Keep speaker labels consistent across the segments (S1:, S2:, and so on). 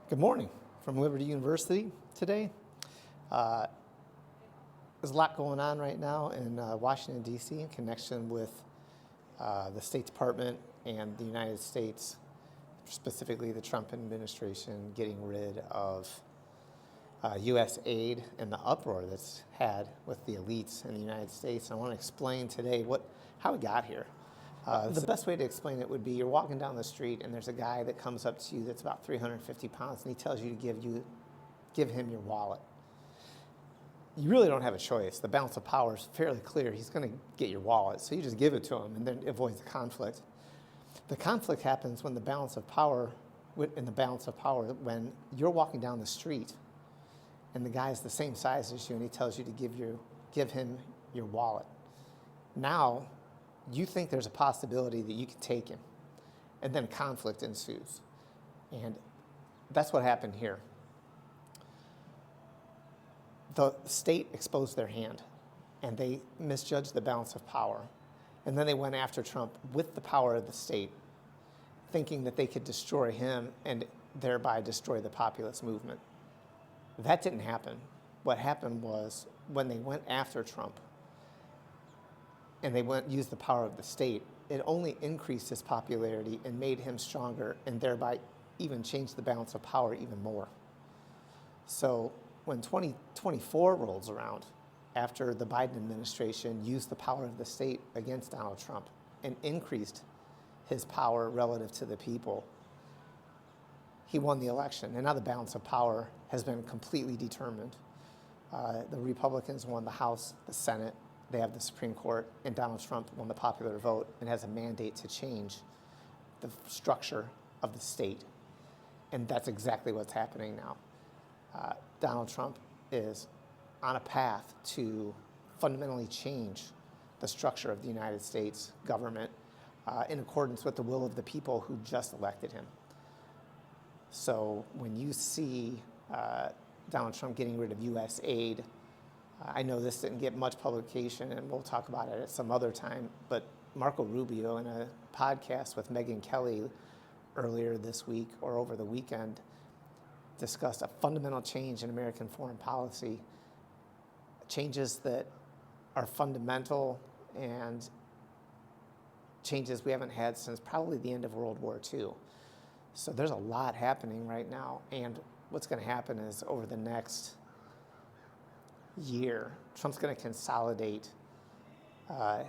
S1: Good morning from Liberty University today. There's a lot going on right now in Washington, D.C. in connection with the State Department and the United States, specifically the Trump administration getting rid of U.S. aid and the uproar that's had with the elites in the United States. And I want to explain today how we got here. The best way to explain it would be you're walking down the street and there's a guy that comes up to you that's about 350 pounds and he tells you to give him your wallet. You really don't have a choice. The balance of power is fairly clear. He's going to get your wallet, so you just give it to him and then it avoids the conflict. The conflict happens when when you're walking down the street and the guy's the same size as you and he tells you to give him your wallet. Now, you think there's a possibility that you can take him, and then conflict ensues. And that's what happened here. The state exposed their hand, and they misjudged the balance of power. And then they went after Trump with the power of the state, thinking that they could destroy him and thereby destroy the populist movement. That didn't happen. What happened was when they went after Trump, and they used the power of the state, it only increased his popularity and made him stronger and thereby even changed the balance of power even more. So when 2024 rolls around, after the Biden administration used the power of the state against Donald Trump and increased his power relative to the people, he won the election. And now the balance of power has been completely determined. The Republicans won the House, the Senate, they have the Supreme Court, and Donald Trump won the popular vote and has a mandate to change the structure of the state. And that's exactly what's happening now. Donald Trump is on a path to fundamentally change the structure of the United States government in accordance with the will of the people who just elected him. So when you see Donald Trump getting rid of U.S. aid, I know this didn't get much publication, and we'll talk about it at some other time, but Marco Rubio, in a podcast with Megyn Kelly earlier this week or over the weekend, discussed a fundamental change in American foreign policy, changes that are fundamental and changes we haven't had since probably the end of World War II. So there's a lot happening right now, and what's going to happen is over the next year, Trump's going to consolidate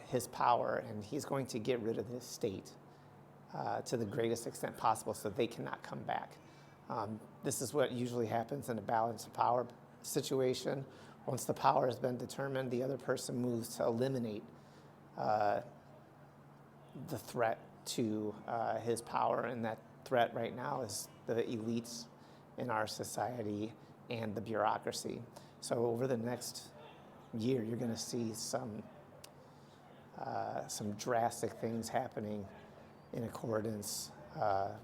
S1: his power, and he's going to get rid of this state to the greatest extent possible so they cannot come back. This is what usually happens in a balance of power situation. Once the power has been determined, the other person moves to eliminate the threat to his power, and that threat right now is the elites in our society and the bureaucracy. So over the next year, you're going to see some drastic things happening in accordance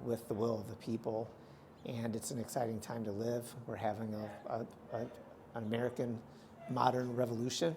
S1: with the will of the people, and it's an exciting time to live. We're having an American modern revolution.